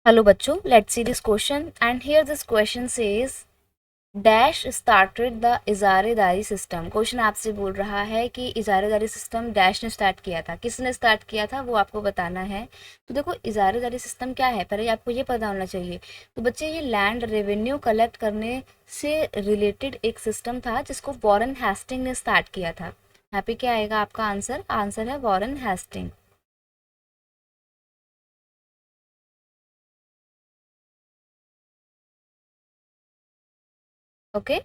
Hello बच्चों, let's see this question and here this question says dash started the इजारेदारी system. Question आपसे बोल रहा है कि इजारेदारी सिस्टम डैश ने स्टार्ट किया था, किसने स्टार्ट किया था वो आपको बताना है। तो देखो इजारेदारी सिस्टम क्या है, पहले आपको ये पता होना चाहिए। तो बच्चे ये लैंड रेवेन्यू कलेक्ट करने से रिलेटेड एक सिस्टम था जिसको वॉरेन हेस्टिंग ने स्टार्ट किया था। यहाँ पे क्या आएगा आपका आंसर, आंसर है Warren Hasting. Okay,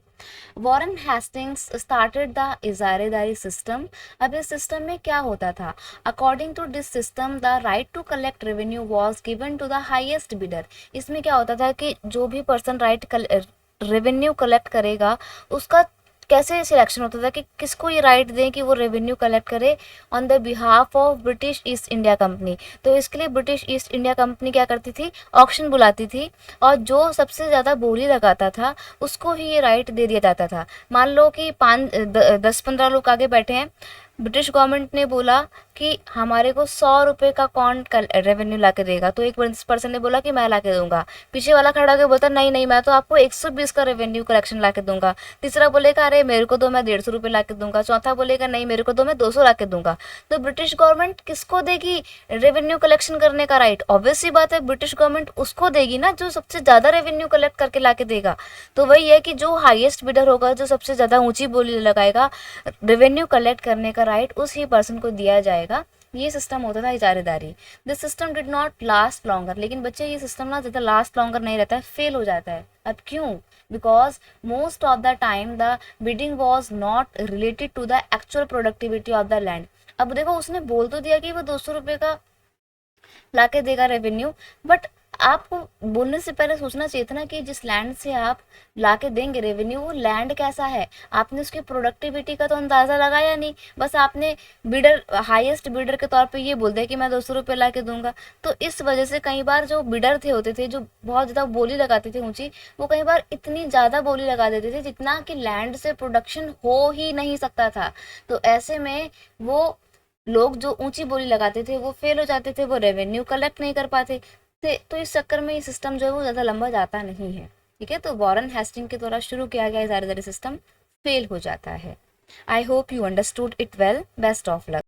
Warren Hastings started the इजारेदारी सिस्टम। अब इस सिस्टम में क्या होता था, according to this system the right to collect revenue was given to the highest bidder. इसमें क्या होता था कि जो भी पर्सन रेवेन्यू कलेक्ट करेगा उसका कैसे सिलेक्शन होता था कि किसको ये राइट दें कि वो रेवेन्यू कलेक्ट करे on the behalf of British east India company. तो इसके लिए ब्रिटिश ईस्ट इंडिया कंपनी क्या करती थी, ऑक्शन बुलाती थी और जो सबसे ज़्यादा बोली लगाता था उसको ही ये राइट दे दिया जाता था। मान लो कि 10-15 लोग आगे बैठे हैं, ब्रिटिश गवर्नमेंट ने बोला कि हमारे को 100 रुपये का कौन रेवेन्यू ला के देगा, तो एक पर्सन ने बोला कि मैं ला के दूंगा। पीछे वाला खड़ा होकर बोलता नहीं नहीं मैं तो आपको 120 का रेवेन्यू कलेक्शन ला के दूंगा। तीसरा बोलेगा अरे मेरे को दो, मैं 150 रुपये ला के दूंगा। चौथा बोलेगा नहीं मेरे को दो, मैं 200 ला के दूंगा। तो ब्रिटिश गवर्नमेंट किसको देगी रेवेन्यू कलेक्शन करने का राइट? ऑब्वियस सी बात है ब्रिटिश गवर्नमेंट उसको देगी ना जो सबसे ज़्यादा रेवेन्यू कलेक्ट करके ला के देगा। तो वही है कि जो हाईएस्ट बिडर होगा, जो सबसे ज़्यादा ऊंची बोली लगाएगा, रेवेन्यू कलेक्ट करने का राइट उसी पर्सन को दिया जाएगा। ये सिस्टम होता था इजारेदारी। This system did not last longer. लेकिन बच्चे ये सिस्टम ना ज़्यादा लास्ट लॉन्गर नहीं रहता है, फेल हो जाता है। अब क्यों? Because most of the time the bidding was not related to the actual productivity of the land. अब देखो उसने बोल तो दिया कि वो 200 रुपये का लाके देगा रेवेन्यू, बट आपको बोलने से पहले सोचना चाहिए था ना कि जिस लैंड से आप लाके देंगे रेवेन्यू वो लैंड कैसा है। आपने उसकी प्रोडक्टिविटी का तो अंदाज़ा लगाया नहीं, बस आपने बिडर हाईएस्ट बिडर के तौर पे ये बोल दिया कि मैं 200 रुपये ला के दूंगा। तो इस वजह से कई बार जो बिडर थे होते थे, जो बहुत ज़्यादा बोली लगाते थे ऊंची, वो कई बार इतनी ज़्यादा बोली लगा देते थे जितना कि लैंड से प्रोडक्शन हो ही नहीं सकता था। तो ऐसे में वो लोग जो ऊंची बोली लगाते थे वो फेल हो जाते थे, वो रेवेन्यू कलेक्ट नहीं कर पाते थे। तो इस चक्कर में ये सिस्टम जो है वो ज़्यादा लंबा जाता नहीं है। ठीक है, तो वॉरेन हेस्टिंग के द्वारा शुरू किया गया इजारादारी सिस्टम फेल हो जाता है। I hope you understood it well. Best of luck.